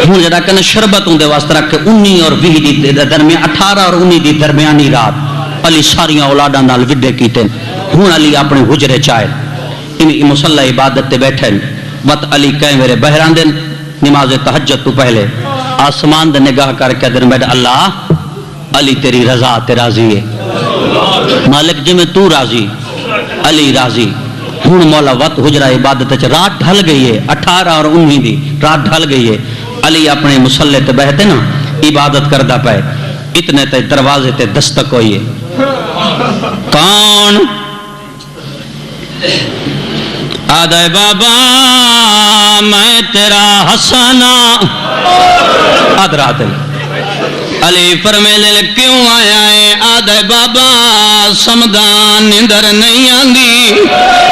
ہوں جڑا کہنا شربت ہوں دے واسطے رکھ کے 19 اور 20 دی درمیان 18 اور 19 دی درمیانی رات علی ساریاں اولاداں نال وڈے کیتے ہوں علی اپنے حجرے چائے ان مصلی عبادت تے بیٹھے وقت علی کہیں میرے بہران دن نماز تہجد تو پہلے آسمان دے نگاہ کر کے دن بیٹھ اللہ علی تیری رضا تے راضی ہے مالک جی میں تو راضی علی راضی ہوں مولا وقت حجرہ عبادت چ رات ڈھل گئی ہے 18 اور 19 دی رات ڈھل گئی ہے علی اپنے مصلی تے بیٹھتے نا عبادت کردہ پائے اتنے تے دروازے تے دستک ہوئی ہے کون آدھے بابا میں تیرا حسنا آدھ علی فرمیلے کیوں آیا ہے آدھے بابا سمدان نندر نہیں آندی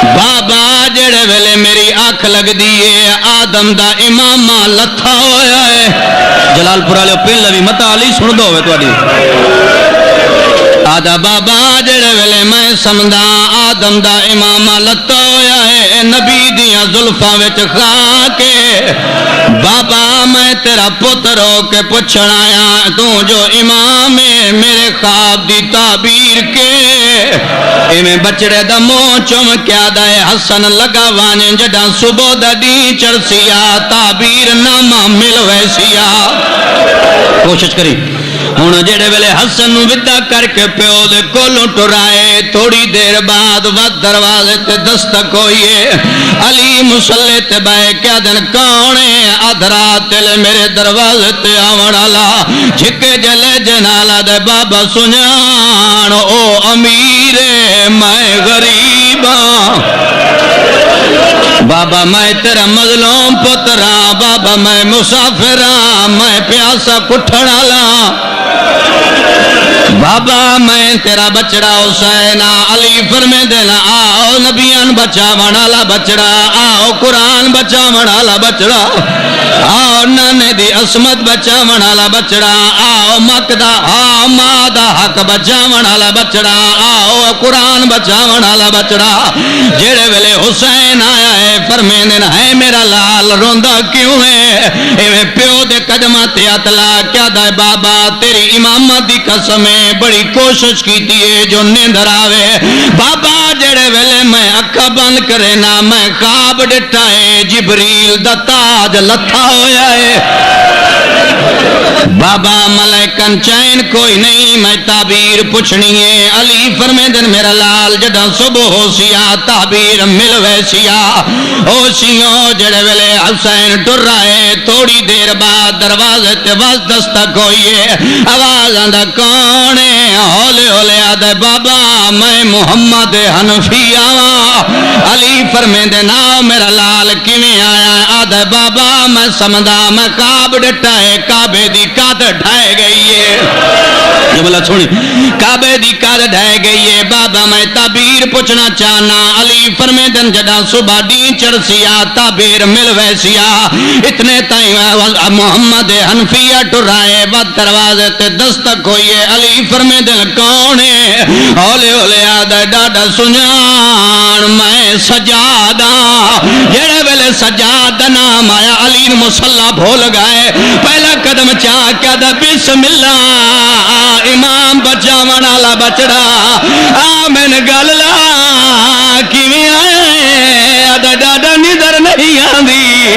بابا جڑے ویلے میری آنکھ لگ دیئے آدم دا امامہ لتھا ہویا ہے جلال پورا لے پہلے بھی متا علی سن دو ہوئے تو علی آدھا بابا جڑے ویلے میں سمدان آدم دا امامہ لتھا ہویا ہے نبی دیاں ظلفاں وچ خواہ کے بابا میں تیرا پتر ہو کے پوچھنا آیا تو جو امام میرے خواب دی تعبیر کے ایمیں بچڑے دا منہ چم کیا دائے حسن لگا وانے جڑا صبح دا دی چرسیا تعبیر نامہ مل ویسیا کوشش کری ہوں جڑے ویلے حسن نو ودا کر کے پیو دے کولوں ٹرائے تھوڑی دیر بعد وقت دروازے تے دستک ہوئیے علی مصلی تے بائے کیا دن کونے ادھرا تل میرے دروازے تے آون والا جھکے جلے جنالا دے بابا سنیان او امیر میں غریباں بابا میں تیرا مظلوم پترا بابا میں مسافرہ میں پیاسا کٹھڑالا بابا میں تیرا بچڑا حسین علی فرمے دینا آؤ نبیان بچا منالا بچڑا آؤ قرآن بچا منالا بچڑا آؤ نانے دی عصمت بچا منالا بچڑا آؤ مقدہ آؤ مادہ حق بچا منالا بچڑا آؤ قرآن بچا منالا بچڑا جڑے ویلے حسین آیا ہے فرمے دینا ہے میرا لال روندہ کیوں ہے ایویں پیو دے قدمہ تیاتلا کیا دائے بابا تیری امامت دی قسمیں بڑی کوشش کی دیئے جو نیندر آوے بابا جڑے ویلے میں اکھا بند کرے نا میں خواب ڈٹائے جبریل دا تاج لتھا ہویا ہے بابا ملائکن چین کوئی نہیں میں تعبیر پوچھنی ہے علی فرمے دن میرا لال جڑا صبح ہو سیا تعبیر مل ویسیا ہو سیوں جڑے ویلے حسین ٹر رہے تھوڑی دیر بعد دروازے تے واس دستک ہوئیے آواز آندہ کونے ہولے ہولے آدھے بابا میں محمد حنفی آوا علی فرمے دے ناؤ میرا لال کیویں آیا آدھے بابا میں سمدہ میں خواب ڈٹائے کعبے دی کات ڈھائے گئی ہے جملہ چھوڑی کعبے دی کات ڈھائے گئی ہے بابا میں تعبیر پوچھنا چاہنا علی فرمے دن جڑا صبح دی چرسیا تعبیر مل ویسیا اتنے تائیں محمد حنفیہ ٹرائے بد دروازے تے دستک ہوئیے علی فرمے دل کونے ہولے ہولے آدھے ڈاڈا سنیان میں سجادہ جڑے ویلے سجادہ نام آیا علی مصلی بھول گئے پہلا قدم چاہ کیا دا بسم اللہ امام بچا منالا بچڑا آمین گللا کیویں آئے آدھے ڈاڈا نیدر نہیں آندی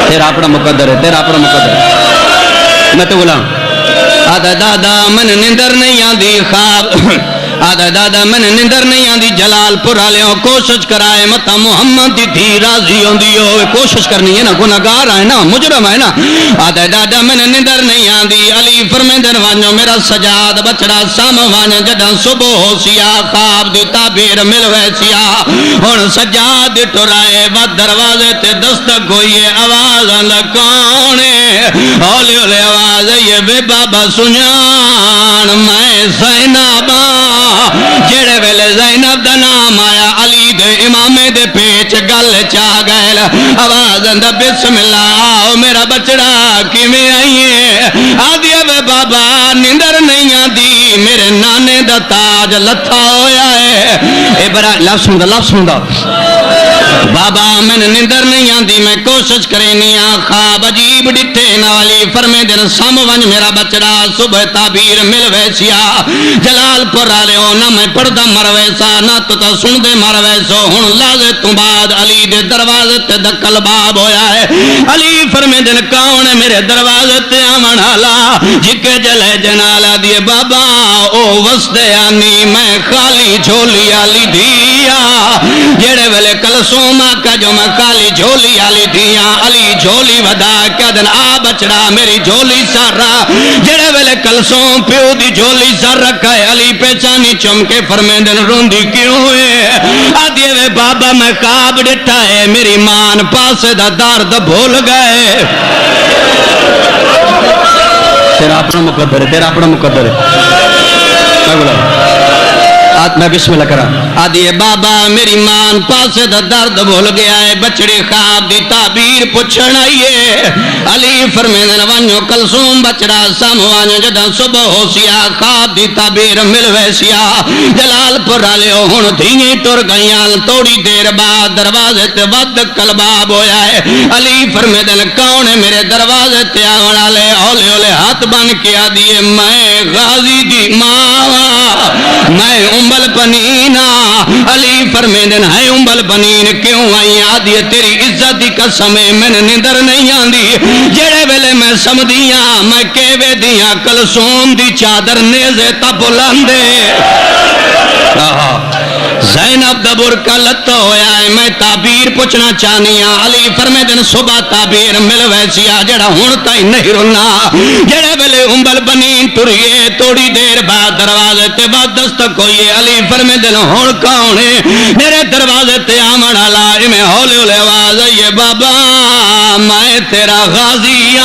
تیرا اپنا مقدر ہے تیرا اپنا مقدر ہے میں تو بولا آدھا دادا من نندر نہیں آندی خواب آدھا دادا من نندر نہیں آندی جلال پورا لیوں کوشش کرائے متا محمد دی تھی راضی ہوندی ہوئے کوشش کرنی ہے نا گناہگار ہے نا مجرم ہے نا آدھا دادا من نندر نہیں آندی علی فرمے دن وانجو میرا سجاد بچڑا سام وانجو جڑا صبح ہو سیا خواب دی تعبیر مل ویسیا ہن سجاد ٹرائے بد دروازے تے دستک ہوئیے آواز لکونے ہولے ہولے آواز یہ بے بابا سنیان میں زینبا جڑے ویلے زینب دا نام آیا علی دے امامے دے پیچ گل چاہ گئے آواز اندہ بسم اللہ آؤ میرا بچڑا کیویں آئیے آدھیا بے بابا نیندر نہیں آتی میرے نانے دا تاج لتھا ہویا ہے اے بڑا لفظ سندا بابا میں نیندر نہیں آتی میں کوشش کرینی خواب عجیب ڈٹھے نوالی فرمے دن سم ونج میرا بچڑا صبح تعبیر مل ویسیا جلال پور آلے ہو نہ میں پڑھدا مر ویسا نہ تو سن دے مر ویسو ہن لازے تو بعد علی دے دروازے تے دکل باب ہویا ہے علی فرمے دن کون ہے میرے دروازے تے آمن آلا جکے جلے جنالا دیے بابا او وستے آنی میں خالی جھولی آلی دیا جڑے ویلے کلسوم آکا جو میں خالی جھولی آلی دیا علی جھولی ودا کیا دن آ بچڑا میری جھولی سر رہا جڑے ویلے کلسوم پیو دی جھولی سر رکھا ہے علی پیچانی چمکے فرمے دن روندی کیوں ہوئے آدھے وے بابا میں خواب ڈٹھا ہے میری مان پاسے دا درد بھول گئے تیرا اپنا مقدر ہے تیرا اپنا مقدر ہے میں بولا میں بسم اللہ کرا آدھی بابا میری مان پاسے دا درد بھول گیا ہے بچڑی خواب دی تعبیر پوچھن آئیے علی فرمیدن وانیو کلسوم بچڑا ساموانیو جدہ صبح ہو سیا خواب دی تعبیر مل ویسیا جلال پر آلے ہون دھینی ٹر گئیاں توڑی دیر بعد دروازے تے ود کلباب ہویا ہے علی فرمیدن کون ہے میرے دروازے تے آون آلے اولے اولے ہاتھ بن کیا دیئے میں غازی دی ماں میں امبل بنینا علی فرمیدن ہے امبل بنین کیوں آئی آدھی تیری عزت دی قسم میں نیندر نہیں آندی جڑے ویلے میں سمدیاں میں کیوے دیاں کلسوم دی چادر نیزے تا بلاندے زینب دبر کا لتو ہویا ہے میں تعبیر پوچھنا چاہنی ہاں علی فرمیدن صبح تعبیر مل ویسیا جڑا ہون تائی نہیں رنا جڑے ویلے امبل بنین ٹریے توڑی دیر بعد دروازے تے بعد دستک ہوئی علی فرمیدن ہون کاؤنے میرے دروازے تے آمن آلا میں ہولے ہولے آواز آئیے بابا میں تیرا غازی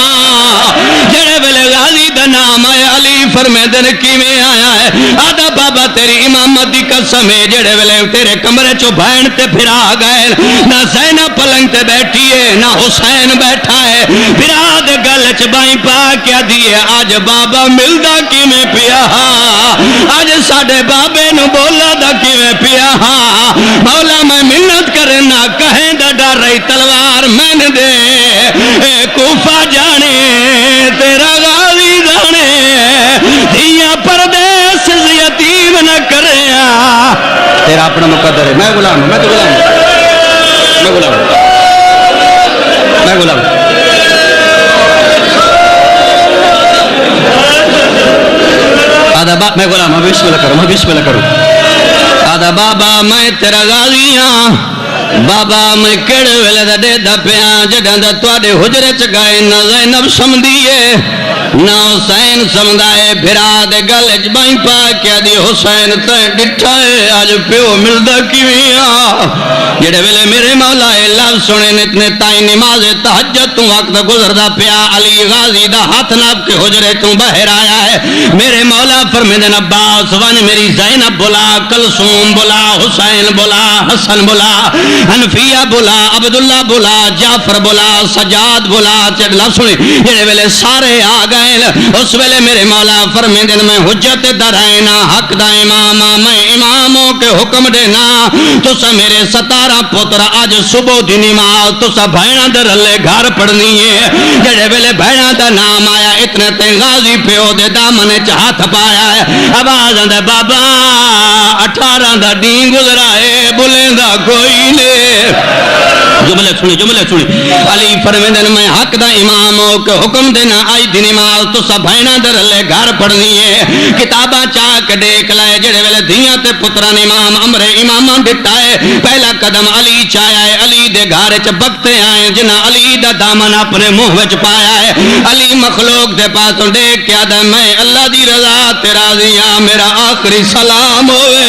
جڑے ویلے غازی دا نام ہے علی فرمیدن کی میں آیا ہے آدھا بابا تیری امامت دی قسم ہے جڑے ویلے تیرے کمرے چو بھین تے پھرا گئے نہ زینب پلنگ تے بیٹھی ہے نہ حسین بیٹھا ہے پھرا دے گلچ بائیں پا کیا دیئے آج بابا ملدا کی میں پیا آج ساڑھے بابے نو بولا دا کی میں پیا مولا میں منت کرنا کہیں دا ڈر رہی تلوار میں نے دے اے کوفہ جانے تیرا غازی جانے دیا پردیس یتیم نہ کرے تیرا اپنا مقدر ہے میں غلام ہوں میں تو غلام ہوں میں غلام ہوں میں غلام ہوں آدھا بابا میں غلام ہوں بسم اللہ کروں میں بسم اللہ کروں آدھا بابا میں تیرا غازی ہوں بابا میں کڑے ویلے دا دے دا پیاں جڑاں دا تواڈے حجرے چ گئے نہ زینب سمدھیے نہ حسین سمدھائے بھرا دے گل اچ بائیں پا کیا دی حسین تے ڈٹھا ہے آج پیو ملدا کیویں جڑے ویلے میرے مولا اے لفظ سنے اتنے تائیں نماز تہجد تو وقت گزردا پیا علی غازی دا ہاتھ ناپ کے حجرے تو باہر آیا ہے میرے مولا فرمیدن عباس ون میری زینب بلا کلثوم بلا حسین بلا حسن بلا حنفیہ بلا عبداللہ بلا جعفر بلا سجاد بلا چڑ لفظ سنے جڑے ویلے سارے آ گئے اس ویلے میرے مولا فرمیدن میں حجت درائنا حق دا امام میں اماموں کے حکم دینا تو سا میرے 17 پتر آج صبح دی نماز تو سا بھائنا در اللہ گھر پڑھنی ہے جڑے ویلے بھائنا دا نام آیا اتنے تے غازی پیو دے دامنے چاہت پایا ہے آواز دے بابا 18 دا دین گزرائے بولیں دا کوئی لے جملے سنی علی فرمیدن میں حق دا اماموں کے حکم دینا آئی دی نماز تو سا بھائنا در اللہ گھر پڑھنی ہے کتابہ چاک دیکھ لائے جڑے ویلے دھیاں تے پتران امام امر امامہ ڈٹا ہے پہلا قدم علی چایا ہے علی دے گھارے چ بکتے آئے جنہ علی دا دامن اپنے منہ وچ پایا ہے علی مخلوق دے پاسوں دیکھ کیا دا میں اللہ دی رضا تے راضی ہاں میرا آخری سلام ہوئے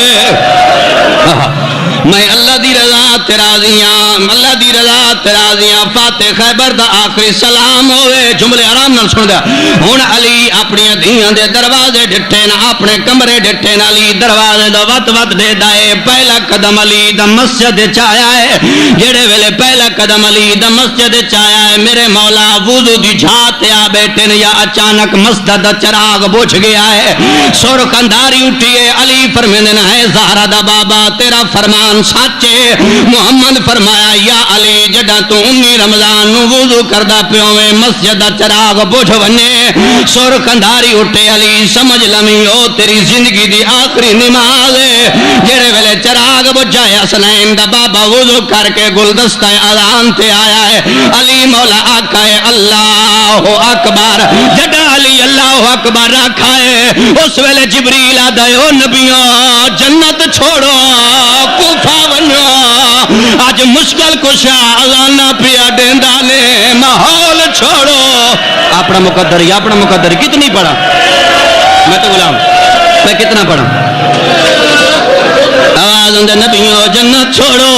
میں اللہ دی رضا تے راضی ہاں، اللہ دی رضا تے راضی ہاں، فاتح خیبر دا آخری سلام ہوئے، جملے آرام نال سن دیا۔ ہن علی اپنی دھیاں دے دروازے ڈٹھے نا، اپنے کمرے ڈٹھے نا، علی دروازے دا وت وت دے دائے، پہلا قدم علی دا مسجد چایا ہے، جڑے ویلے پہلا قدم علی دا مسجد چایا ہے، میرے مولا وضو دی جھات آ بیٹھے نے، یا اچانک مسجد دا چراغ بجھ گیا ہے، سرخ اندھاری اٹھی ہے، علی فرمیندے ہے زہرا دا بابا تیرا فرمان سچے، محمد فرمایا یا علی جڈا تو 19 رمضان نو وضو کردا پیو میں مسجد دا چراغ بجھ ونے، سرخ اندھاری اٹھے، علی سمجھ لمی او تیری زندگی دی آخری نماز ہے، جڑے ویلے چراغ بجھا ہے حسنین دا بابا وضو کر کے گلدستہ اذان تے آیا ہے، علی مولا آقا ہے اللہ اکبر، جڈا علی اللہ اکبر رکھا ہے، اس ویلے جبریل آدھا ہے او نبیوں جنت چھوڑو کوفہ ونو، آج مشکل کشا اذانہ پیا ڈیندا نے، ماحول چھوڑو، اپنا مقدر یا اپنا مقدر کتنی پڑھا میں تو غلام، میں کتنا پڑھا، آواز اندر نبیوں جنت چھوڑو،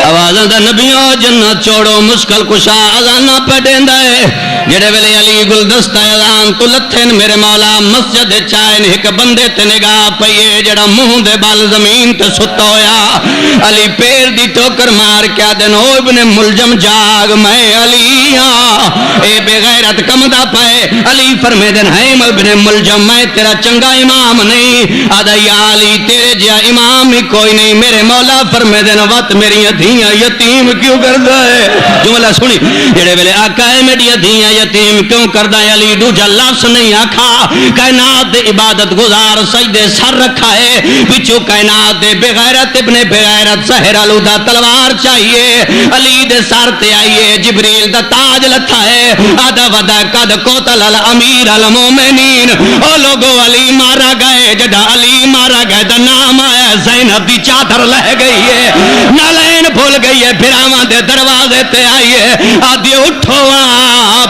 آواز اندر نبیوں جنت چھوڑو، مشکل کشا اذانہ پہ ڈیندا ہے، جڑے ویلے علی گلدستہ اذان تو لتھن میرے مولا مسجد چائن ایک بندے تے نگاہ پئیے جڑا منہ دے بال زمین تے ستا ہویا، علی پیر دی ٹوکر مار کیا دن او ابن ملجم جاگ میں علی ہاں، اے بے غیرت کمدا پائے، علی فرمے دن ہے ابن ملجم میں تیرا چنگا امام نہیں، آدھا یا علی تیرے جیا امام ہی کوئی نہیں، میرے مولا فرمے دن وقت میری دھیاں یتیم کیوں کردا ہے، جملہ سنی، جڑے ویلے آقا ہے میری دھیاں یتیم کیوں کردا ہے، علی دوجا لفظ نہیں آکھا، کائنات دے عبادت گزار سجدے سر رکھا ہے، پچھو کائنات دے بغیرت ابن بغیرت سحر آلودہ تلوار چاہیے، علی دے سر تے آئیے، جبریل دا تاج لتھا ہے، آدھا ودا قد قتل الامیر المومنین، او لوگو علی مارا گئے، جڑا علی مارا گئے دا نام آیا زینب دی چادر لہ گئی ہے، نالین بھول گئی ہے، پھراواں دے دروازے تے آئیے، آدھی اٹھو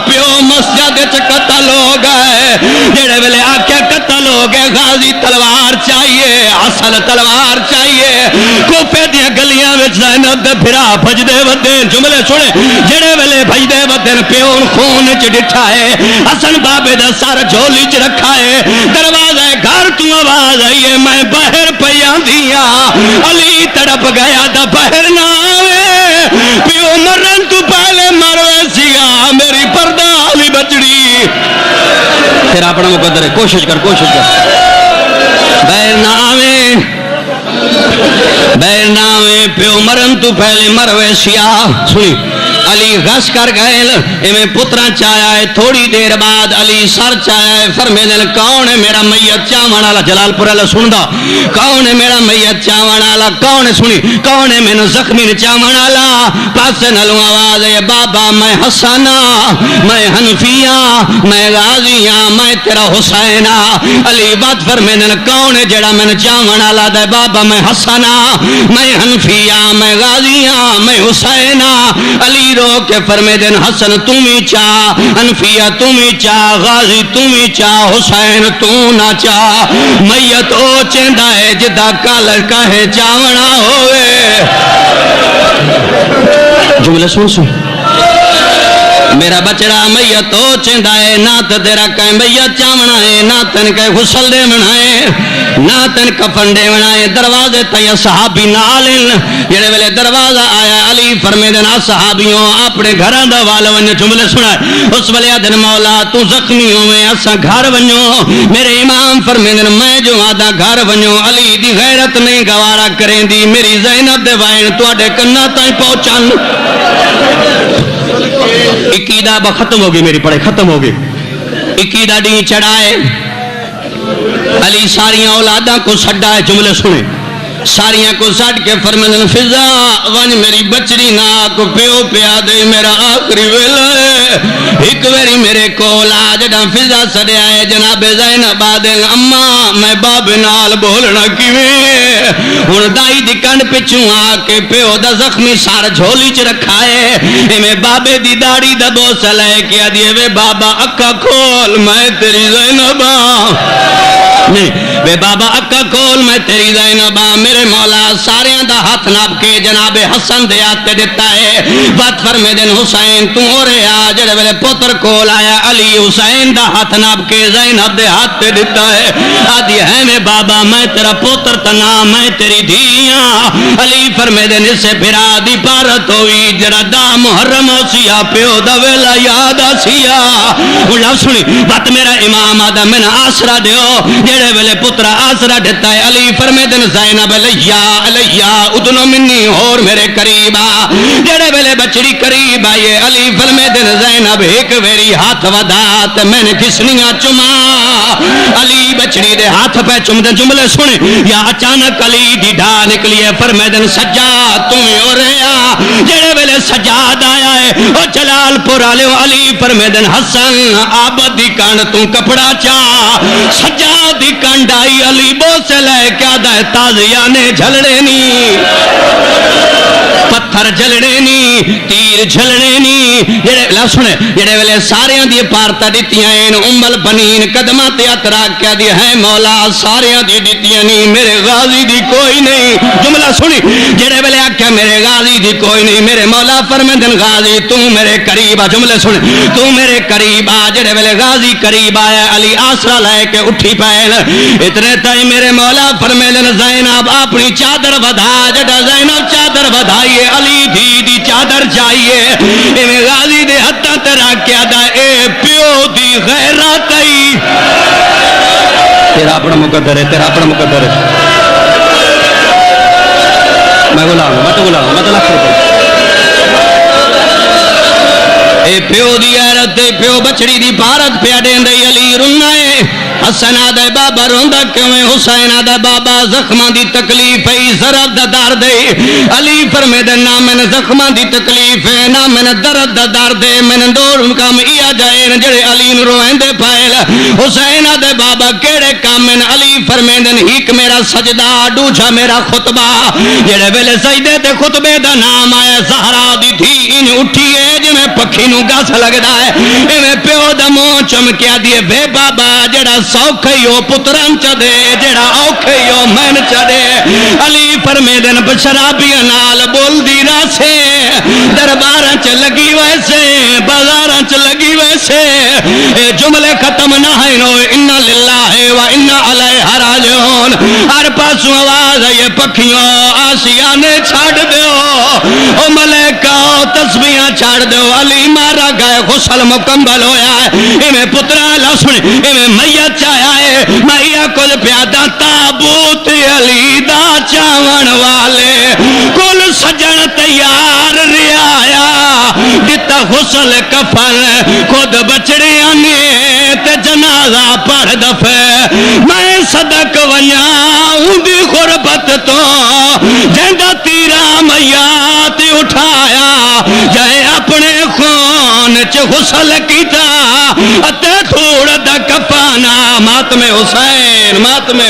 پیو مسجد چ قتل ہو گئے، جڑے ویلے آکھیا قتل ہو گئے، غازی تلوار چاہیے، اصل تلوار چاہیے، کوفے دیا گلیاں وچ زینب دے پھرا بھجدے ودے، جملے سنے، جڑے ویلے بھجدے ودے پیو خون چ ڈٹھا ہے، حسن بابے دا سر جھولی چ رکھا ہے، دروازہ گھر تو آواز آئی ہے، میں باہر پیا دیا، علی تڑپ گیا دا باہر نہ آوے، پیو مرن تو پہلے مروے سیا میری پردہ علی بچڑی، پھر اپنا مقدر ہے، کوشش کر بیر نامے پیو مرن تو پہلے مروے سیا، سنی علی غش کر گئے، میں پترا چایا ہے، تھوڑی دیر بعد علی سر چایا ہے، فرمے دن کون ہے میرا میت چاون والا، جلال پور والا سندا، کون ہے میرا میت چاون والا، کون ہے سنی، کون ہے مینوں زخمی چاون والا، پاسے نالوں آواز ہے بابا میں حسنا، میں حنفیہ، میں غازیہ، میں تیرا حسینہ، علی بات فرمے دن کون ہے جڑا میں چاون والا دے، بابا میں حسنا، میں حنفیہ، میں غازیہ، میں حسینہ، علی رو کے فرمے دن حسن تمہیں چاہ، حنفیہ تمہیں چاہ، غازی تمہیں چاہ، حسین تو نہ چاہ، میت او چندہ ہے جدہ کالر کہے چاونا ہوئے، جملہ سن میرا بچڑا میت تو چندہ ہے، نہ تو تیرا کہیں میت چاونا ہے، نہ تن کہیں غسل دے منائے، نہ تن کفن دے منائے، دروازے تیہ صحابی نالن، جڑے ویلے دروازہ آیا علی فرمے دن صحابیوں اپنے گھران دا والا ونجو، جملے سنا اس ویلے دن مولا تو زخمی ہوئے اسا گھر ونجو، میرے امام فرمے دن میں جو آدھا گھر ونجو، علی دی غیرت نہیں گوارا کریں دی، میری زینب دے وائن تو آڈے کنہ تائیں پہنچان، عقیدہ ختم ہوگی، میری پڑھے ختم ہوگی، عقیدہ ڈی چڑھائے، علی ساریاں اولاداں کو سڈا ہے، جملے سنے، ساریاں کو سٹ کے فرمائیں فضا ون میری بچڑی نا کو پیو پیا دے میرا آخری ویلا ہے، ایک ویری میرے کولا جڑا فضا سڑیا ہے جناب زینب آدھیں اما میں باب نال بولنا کیویں، ہن دائی دی کنڈ پچھوں آ کے پیو دا زخمی سار جھولی چ رکھا ہے، میں بابے دی داڑھی دا بوسہ لے کے آدھی وے بابا اکھا کھول میں تیری زینب نہیں بے بابا اکا کول میں تیری زینبا میرے مولا سارے دا ہاتھ ناب کے جناب حسن دے آتے دیتا ہے بات فرمے دن حسین تو ہو رہے آ جڑے ویلے پوتر کول آیا علی حسین دا ہاتھ ناب کے زینب دے ہاتھ تے دیتا ہے آدھی ہے میں بابا میں تیرا پوتر تنا میں تیری دھیاں علی فرمے دن اس سے پھرا دی پارت ہوئی جڑا دا محرم سیا پیو دا ویلا یاد سیا اللہ سنی بات میرا امام آدھا میں آسرا دیو جڑے ویلے پترا آسرا دیتا ہے علی فرمے دن زینب علیہ ادنو منی اور میرے قریبا جڑے ویلے بچڑی قریب آئیے علی فرمے دن زینب ایک ویری ہاتھ ودات میں نے کسنیاں چما علی بچڑی دے ہاتھ پہ چم دے جملے سنے یا اچانک علی دی ڈھا نکلی ہے فرمے دن سجاد تمہیں ہو رہا جڑے ویلے سجاد آیا ہے او جلال پور آلیو علی فرمے دن حسن آبد دی کان تم کپڑا چاہ سجاد دی کنڈائی علی بو سے لے کیا دائے تازیانے جھلڑے نی پتھر جھلڑے نی تیر جھلڑے نی جڑے ویلے ساریاں دی پارتا دیتیاں این امال بنین قدمہ تیاترا کیا دی ہے مولا ساریاں دی دیتیاں نی میرے غازی دی کوئی نہیں جملہ سنی جڑے ویلے آکھیا میرے غازی دی کوئی نہیں میرے مولا فرمندن غازی تو میرے قریب آ جملے سنی تو میرے قریب آ جڑے ویلے غازی قریب آیا علی آسرا لے کے اٹھی پہل اتنے تائی میرے مولا فرمندن زینب اپنی چادر بدھا جڑا زینب چادر بدھائیے علی دی چادر چاہیے میں غازی دے حتہ ترا کیا دا اے پیو دی غیرات ای تیرا اپنا مقدر ہے تیرا اپنا مقدر ہے میں غلام ہوں میں تو لکھ روپے اے پیو دی غیرت پیو بچڑی دی بھارت پیا دین دی علی رنا ہے حسن آدھے بابا روندہ کیوں ہے حسین آدھے بابا زخمان دی تکلیف ہے ضرب دا دار دے علی فرمے دے نا میں نے زخمان دی تکلیف ہے نا میں نے درد دا دار دے میں نے دور کام ایا جائے جڑے علی نروین دے پائل حسین آدھے بابا کیڑے کام میں علی فرمے دے ہیک میرا سجدہ ڈوچا میرا خطبہ جڑے ویلے سجدے تے خطبے دا نام آیا زہرا دی تھی ان اٹھیے جو میں پکھی نو گاس لگدا ہے میں پیو دا مو چمکیا دیے بے بابا جڑا سوکھیو پتران چا دے جڑا اوکھیو مین چا دے علی فرمے دن بشرابیاں نال بول دی راسے درباراں چ لگی ویسے بازاراں چ لگی ویسے اے جملے ختم نہ ہیں نو انا للہ و انا علیہ راجعون ہر پاسوں آواز ہے یہ پکھیوں آسیانے چھاڑ دیو او ملائکہ تسبیحاں چھاڑ دیو علی مارا گئے غسل مکمل ہویا ہے میں پترا لسن میں میت چاہیا ہے میا کل پیادا تابوت علی دا چاون والے کل سجن تیار رہایا دتا غسل کفن خود بچڑیاں نے تے جنازہ پڑھ دفے میں صدق ونیا اندی غربت تو جندہ تیرا میات اٹھایا جائے اپنے خون چ غسل کیتا اتے تھوڑا دا کفانا ماتم حسین ماتم